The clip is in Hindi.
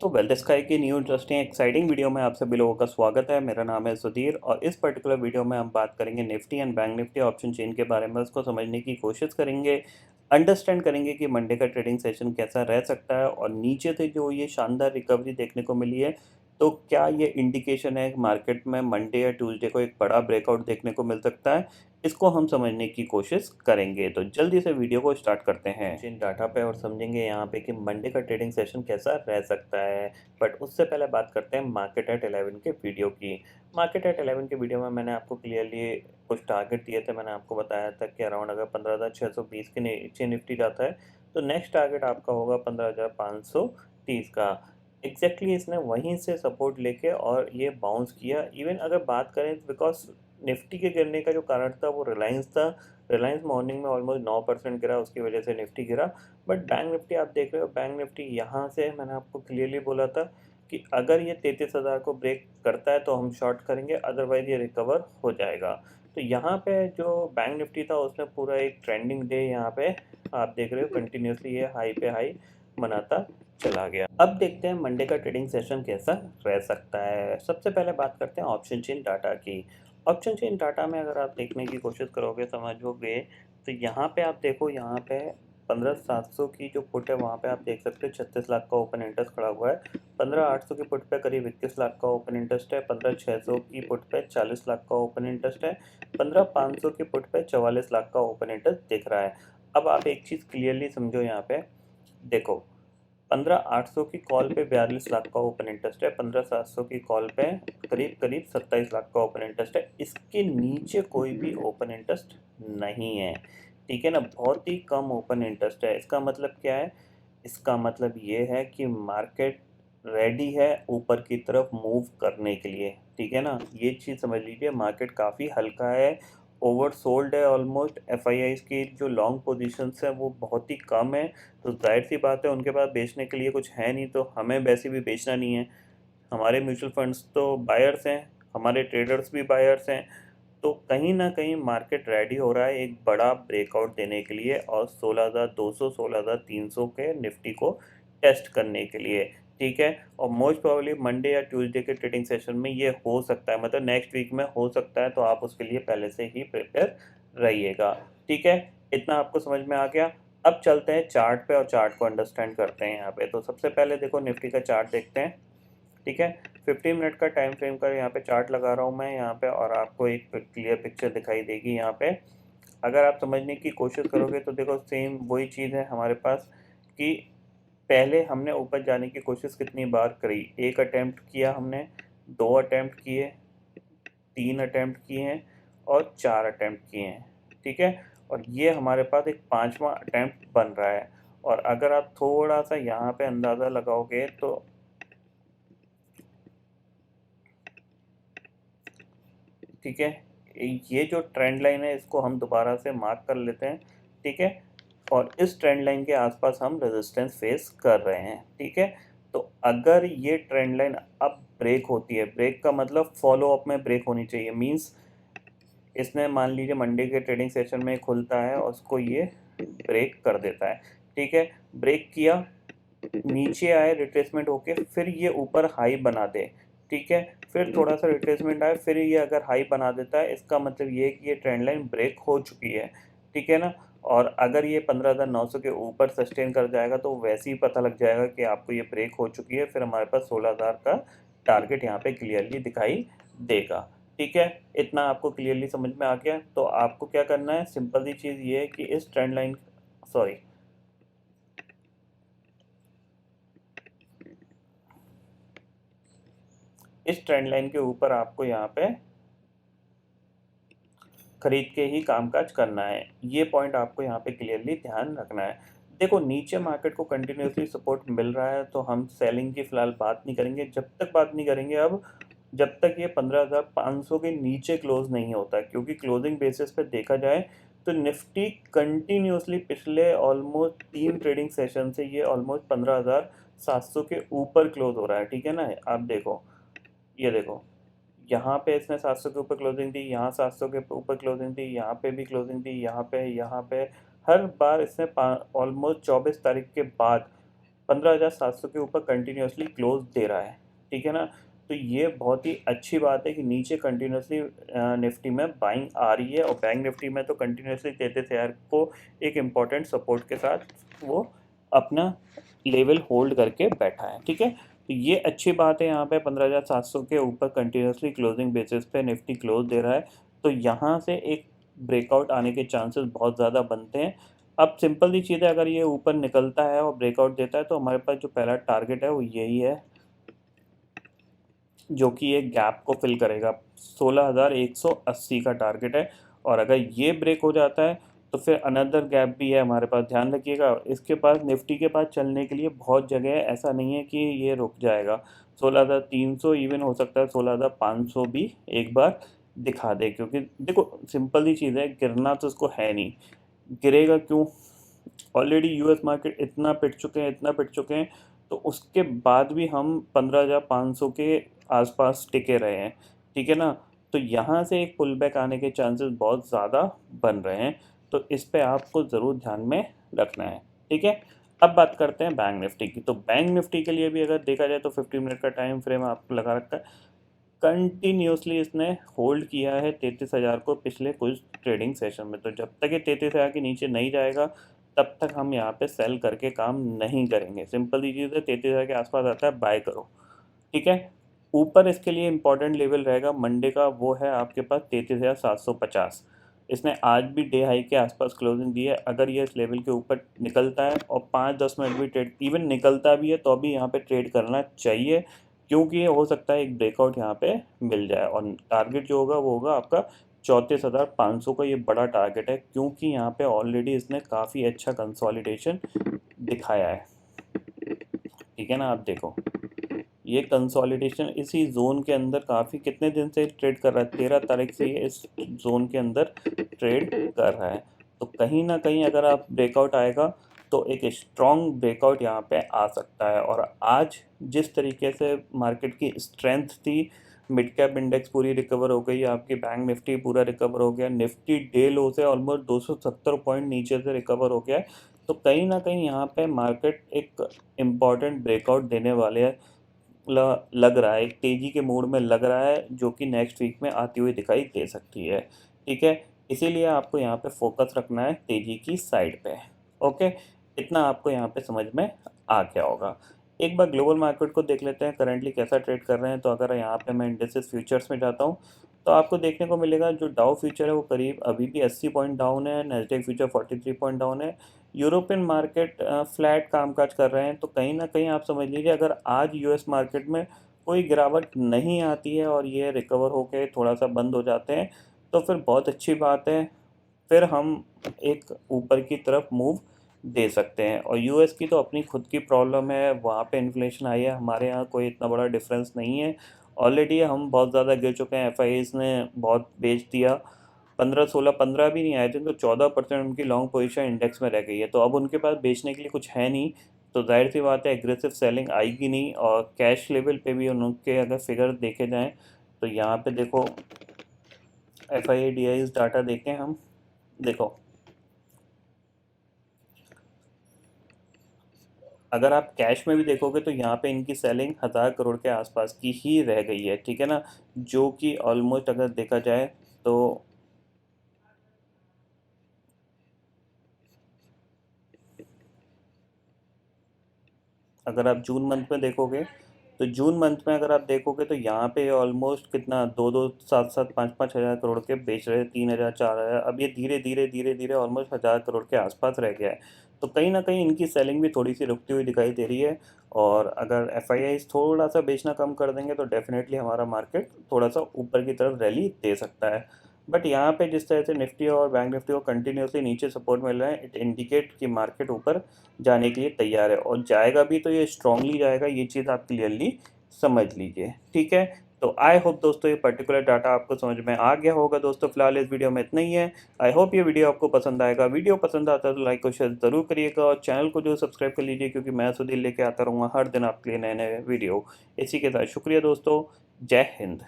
तो वेल्थ स्काई की न्यू इंटरेस्टिंग एक्साइटिंग वीडियो में आप सभी लोगों का स्वागत है। मेरा नाम है सुधीर और इस पर्टिकुलर वीडियो में हम बात करेंगे Nifty and bank Nifty option chain के बारे में। उसको समझने की कोशिश करेंगे, अंडरस्टैंड करेंगे कि मंडे का ट्रेडिंग सेशन कैसा रह सकता है और नीचे से जो ये शानदार रिकवरी देखने को मिली है, तो क्या ये इंडिकेशन है कि मार्केट में मंडे या ट्यूसडे को एक बड़ा ब्रेकआउट देखने को मिल सकता है। इसको हम समझने की कोशिश करेंगे, तो जल्दी से वीडियो को स्टार्ट करते हैं इन डाटा पे और समझेंगे यहाँ पे कि मंडे का ट्रेडिंग सेशन कैसा रह सकता है। बट उससे पहले बात करते हैं मार्केट एट 11 के वीडियो की। मार्केट एट 11 के वीडियो में मैंने आपको क्लियरली कुछ टारगेट दिए थे। मैंने आपको बताया था कि अराउंड अगर 15,620 के नीचे निफ्टी जाता है तो नेक्स्ट टारगेट आपका होगा 15,530 का। एग्जैक्टली इसने वहीं से सपोर्ट लेके और ये बाउंस किया। इवन अगर बात करें बिकॉज निफ्टी के गिरने का जो कारण था वो रिलायंस था। रिलायंस मॉर्निंग में ऑलमोस्ट 9% गिरा, उसकी वजह से निफ्टी गिरा। बट बैंक निफ्टी आप देख रहे हो, बैंक निफ्टी यहाँ से मैंने आपको क्लियरली बोला था कि अगर ये 33,000 को ब्रेक करता है तो हम शॉर्ट करेंगे, अदरवाइज ये रिकवर हो जाएगा। तो यहाँ पे जो बैंक निफ्टी था उसने पूरा एक ट्रेंडिंग डे यहाँ पे आप देख रहे हो कंटिन्यूसली ये हाई पे हाई बनाता चला गया। अब देखते हैं मंडे का ट्रेडिंग सेशन कैसा रह सकता है। सबसे पहले बात करते हैं ऑप्शन चेन डाटा की। ऑप्शन चेन डाटा में अगर आप देखने की कोशिश करोगे, समझोगे, तो यहाँ पे आप देखो, यहाँ पे 15,700 की जो पुट है वहाँ पे आप देख सकते हो 36 लाख का ओपन इंटरेस्ट खड़ा हुआ है। 15,800 की पुट पे करीब 21 लाख का ओपन इंटरेस्ट है। 15,600 की पुट पे 40 लाख का ओपन इंटरेस्ट है। 15,500 की पुट पे 44 लाख का ओपन इंटरेस्ट दिख रहा है। अब आप एक चीज़ क्लियरली समझो, यहाँ पे देखो 15,800 की कॉल पे 42 लाख का ओपन इंटरेस्ट है। 15,700 की कॉल पे करीब करीब 27 लाख का ओपन इंटरेस्ट है। इसके नीचे कोई भी ओपन इंटरेस्ट नहीं है, ठीक है ना। बहुत ही कम ओपन इंटरेस्ट है। इसका मतलब क्या है? इसका मतलब ये है कि मार्केट रेडी है ऊपर की तरफ मूव करने के लिए, ठीक है ना। ये चीज़ समझ लीजिए, मार्केट काफ़ी हल्का है, ओवर सोल्ड है ऑलमोस्ट। एफआईआईज़ की जो लॉन्ग पोजीशंस है वो बहुत ही कम है। तो जाहिर सी बात है उनके पास बेचने के लिए कुछ है नहीं, तो हमें वैसे भी बेचना नहीं है। हमारे म्यूचुअल फंड्स तो बायर्स हैं, हमारे ट्रेडर्स भी बायर्स हैं। तो कहीं ना कहीं मार्केट रेडी हो रहा है एक बड़ा ब्रेकआउट देने के लिए और 16,200 16,300 के निफ्टी को टेस्ट करने के लिए, ठीक है। और मोस्ट प्रोबेबली मंडे या ट्यूसडे के ट्रेडिंग सेशन में ये हो सकता है, मतलब नेक्स्ट वीक में हो सकता है। तो आप उसके लिए पहले से ही प्रिपेयर रहिएगा, ठीक है। इतना आपको समझ में आ गया। अब चलते हैं चार्ट पे और चार्ट को अंडरस्टैंड करते हैं यहाँ पे। तो सबसे पहले देखो निफ्टी का चार्ट देखते हैं, ठीक है। 15 मिनट का टाइम फ्रेम का यहाँ पे चार्ट लगा रहा हूँ मैं यहाँ पे, और आपको एक क्लियर पिक्चर दिखाई देगी यहाँ पे। अगर आप समझने की कोशिश करोगे तो देखो सेम वही चीज़ है हमारे पास कि पहले हमने ऊपर जाने की कोशिश कितनी बार करी। एक अटेम्प्ट किया हमने, दो अटेम्प्ट किए, तीन अटेम्प्ट किए हैं और चार अटेम्प्ट किए हैं, ठीक है। और ये हमारे पास एक पांचवा अटेम्प्ट बन रहा है। और अगर आप थोड़ा सा यहाँ पे अंदाज़ा लगाओगे तो ठीक है, ये जो ट्रेंड लाइन है इसको हम दोबारा से मार्क कर लेते हैं, ठीक है। और इस ट्रेंड लाइन के आसपास हम रेजिस्टेंस फेस कर रहे हैं, ठीक है। तो अगर ये ट्रेंड लाइन अब ब्रेक होती है, ब्रेक का मतलब फॉलो अप में ब्रेक होनी चाहिए, मींस इसने मान लीजिए मंडे के ट्रेडिंग सेशन में खुलता है और उसको ये ब्रेक कर देता है, ठीक है। ब्रेक किया, नीचे आए रिट्रेसमेंट होके, फिर ये ऊपर हाई बना दे, ठीक है। फिर थोड़ा सा रिट्रेसमेंट आए, फिर ये अगर हाई बना देता है, इसका मतलब ये है कि ये ट्रेंड लाइन ब्रेक हो चुकी है, ठीक है ना। और अगर ये 15,900 के ऊपर सस्टेन कर जाएगा तो वैसे ही पता लग जाएगा कि आपको ये ब्रेक हो चुकी है। फिर हमारे पास 16,000 का टारगेट यहाँ पे क्लियरली दिखाई देगा, ठीक है। इतना आपको क्लियरली समझ में आ गया। तो आपको क्या करना है, सिंपल सी चीज़ ये है कि इस ट्रेंड लाइन, सॉरी, इस ट्रेंड लाइन के ऊपर आपको यहाँ पे खरीद के ही कामकाज करना है। ये पॉइंट आपको यहाँ पे क्लियरली ध्यान रखना है। देखो नीचे मार्केट को कंटिन्यूसली सपोर्ट मिल रहा है तो हम सेलिंग की फ़िलहाल बात नहीं करेंगे। जब तक बात नहीं करेंगे अब, जब तक ये 15,500 के नीचे क्लोज़ नहीं होता, क्योंकि क्लोजिंग बेसिस पे देखा जाए तो निफ्टी कंटिन्यूसली पिछले ऑलमोस्ट 3 ट्रेडिंग सेशन से ये ऑलमोस्ट 15,700 के ऊपर क्लोज़ हो रहा है, ठीक है ना। आप देखो, ये देखो, यहाँ पे इसने 700 के ऊपर क्लोजिंग दी, यहाँ 700 के ऊपर क्लोजिंग दी, यहाँ पे भी क्लोजिंग दी, यहाँ पे हर बार इसने ऑलमोस्ट 24 तारीख के बाद 15,700 के ऊपर कंटिन्यूसली क्लोज दे रहा है, ठीक है ना। तो ये बहुत ही अच्छी बात है कि नीचे कंटिन्यूसली निफ्टी में बाइंग आ रही है, और बैंक निफ्टी में तो कंटिन्यूसली 33,000 को एक इम्पॉर्टेंट सपोर्ट के साथ वो अपना लेवल होल्ड करके बैठा है, ठीक है। तो ये अच्छी बात है, यहाँ पे 15,700 के ऊपर कंटिन्यूसली क्लोजिंग बेसिस पे निफ्टी क्लोज दे रहा है, तो यहाँ से एक ब्रेकआउट आने के चांसेस बहुत ज़्यादा बनते हैं। अब सिंपल सी चीज़ है, अगर ये ऊपर निकलता है और ब्रेकआउट देता है तो हमारे पास जो पहला टारगेट है वो यही है, जो कि एक गैप को फिल करेगा। 16,180 का टारगेट है, और अगर ये ब्रेक हो जाता है तो फिर अनदर गैप भी है हमारे पास, ध्यान रखिएगा। इसके पास, निफ्टी के पास चलने के लिए बहुत जगह है, ऐसा नहीं है कि ये रुक जाएगा। 16,300 इवन हो सकता है, 16,500 भी एक बार दिखा दे, क्योंकि देखो सिंपल ही चीज़ है, गिरना तो उसको है नहीं। गिरेगा क्यों? ऑलरेडी यूएस मार्केट इतना पिट चुके हैं, इतना पिट चुके हैं, तो उसके बाद भी हम 15,500 के आसपास टिके रहे हैं, ठीक है ना। तो यहाँ से एक पुल बैक आने के चांसेस बहुत ज़्यादा बन रहे हैं, तो इस पे आपको ज़रूर ध्यान में रखना है, ठीक है। अब बात करते हैं बैंक निफ्टी की। तो बैंक निफ्टी के लिए भी अगर देखा जाए तो 50 मिनट का टाइम फ्रेम आपको लगा रखा है। कंटिन्यूसली इसने होल्ड किया है 33,000 को पिछले कुछ ट्रेडिंग सेशन में, तो जब तक ये 33,000 के नीचे नहीं जाएगा तब तक हम यहाँ पे सेल करके काम नहीं करेंगे। सिंपल सी चीज़ है, 33,000 के आसपास आता है बाय करो, ठीक है। ऊपर इसके लिए इंपॉर्टेंट लेवल रहेगा मंडे का, वो है आपके पास 33,750। इसने आज भी डे हाई के आसपास क्लोजिंग दी है। अगर ये इस लेवल के ऊपर निकलता है और 5-10 मिनट भी ट्रेड, इवन निकलता भी है तो अभी यहाँ पे ट्रेड करना चाहिए, क्योंकि ये हो सकता है एक ब्रेकआउट यहाँ पे मिल जाए, और टारगेट जो होगा वो होगा आपका 34,500 का। ये बड़ा टारगेट है, क्योंकि यहाँ पे ऑलरेडी इसने काफ़ी अच्छा कंसोलिडेशन दिखाया है, ठीक है ना। आप देखो, ये कंसोलिडेशन इसी जोन के अंदर काफ़ी, कितने दिन से ट्रेड कर रहा है, 13 तारीख से ये इस जोन के अंदर ट्रेड कर रहा है। तो कहीं ना कहीं अगर आप ब्रेकआउट आएगा तो एक स्ट्रॉन्ग ब्रेकआउट यहाँ पे आ सकता है। और आज जिस तरीके से मार्केट की स्ट्रेंथ थी, मिड कैप इंडेक्स पूरी रिकवर हो गई, आपकी बैंक निफ्टी पूरा रिकवर हो गया, निफ्टी डे लो से ऑलमोस्ट 270 पॉइंट नीचे से रिकवर हो गया है। तो कहीं ना कहीं यहाँ पे मार्केट एक इम्पॉर्टेंट ब्रेकआउट देने वाले है, लग रहा है, एक तेज़ी के मूड में लग रहा है, जो कि नेक्स्ट वीक में आती हुई दिखाई दे सकती है, ठीक है। इसीलिए आपको यहाँ पे फोकस रखना है तेज़ी की साइड पे, ओके। इतना आपको यहाँ पे समझ में आ गया होगा। एक बार ग्लोबल मार्केट को देख लेते हैं करंटली कैसा ट्रेड कर रहे हैं। तो अगर यहाँ पे मैं इंडेक्सेस फ्यूचर्स में जाता हूँ तो आपको देखने को मिलेगा जो डाउ फ्यूचर है वो करीब अभी भी 80 पॉइंट डाउन है, नैस्डैक फ्यूचर 43 पॉइंट डाउन है। यूरोपियन मार्केट फ्लैट कामकाज कर रहे हैं। तो कहीं ना कहीं आप समझ लीजिए, अगर आज यूएस मार्केट में कोई गिरावट नहीं आती है और ये रिकवर होके थोड़ा सा बंद हो जाते हैं तो फिर बहुत अच्छी बात है, फिर हम एक ऊपर की तरफ मूव दे सकते हैं। और यूएस की तो अपनी खुद की प्रॉब्लम है, वहाँ पे इन्फ्लेशन आई है, हमारे यहाँ कोई इतना बड़ा डिफरेंस नहीं है। ऑलरेडी हम बहुत ज़्यादा गिर चुके हैं, एफआईएस ने बहुत बेच दिया, 15 भी नहीं आए थे, तो 14% उनकी लॉन्ग पोजीशन इंडेक्स में रह गई है। तो अब उनके पास बेचने के लिए कुछ है नहीं, तो जाहिर सी बात है एग्रेसिव सेलिंग आएगी नहीं। और कैश लेवल पे भी उनके अगर फिगर देखे जाएं तो यहाँ पे देखो, F I D I data देखें हम, देखो अगर आप कैश में भी देखोगे तो यहाँ पे इनकी सेलिंग 1,000 करोड़ के आसपास की ही रह गई है, ठीक है ना। जो कि ऑलमोस्ट अगर देखा जाए तो अगर आप जून मंथ में देखोगे तो जून मंथ में अगर आप देखोगे तो यहाँ पे ऑलमोस्ट कितना, 2-2, 7-7, 5-5 हज़ार करोड़ के बेच रहे हैं, 3,000, 4,000, अब ये धीरे धीरे धीरे धीरे ऑलमोस्ट 1,000 करोड़ के आसपास रह गया है। तो कहीं ना कहीं इनकी सेलिंग भी थोड़ी सी रुकती हुई दिखाई दे रही है। और अगर एफ आई आईज थोड़ा सा बेचना कम कर देंगे तो डेफिनेटली हमारा मार्केट थोड़ा सा ऊपर की तरफ रैली दे सकता है। बट यहाँ पे जिस तरह से निफ्टी और बैंक निफ्टी को कंटिन्यूसली नीचे सपोर्ट मिल रहा है, इट इंडिकेट कि मार्केट ऊपर जाने के लिए तैयार है, और जाएगा भी तो ये स्ट्रांगली जाएगा, ये चीज़ आप क्लियरली समझ लीजिए, ठीक है। तो आई होप दोस्तों ये पर्टिकुलर डाटा आपको समझ में आ गया होगा। दोस्तों फिलहाल इस वीडियो में इतना ही है। आई होप ये वीडियो आपको पसंद आएगा। वीडियो पसंद आता है तो लाइक और शेयर ज़रूर करिएगा, और चैनल को जो सब्सक्राइब कर लीजिए, क्योंकि मैं सुधीर लेके आता रहूँगा हर दिन आपके लिए नए नए वीडियो। इसी के साथ शुक्रिया दोस्तों, जय हिंद।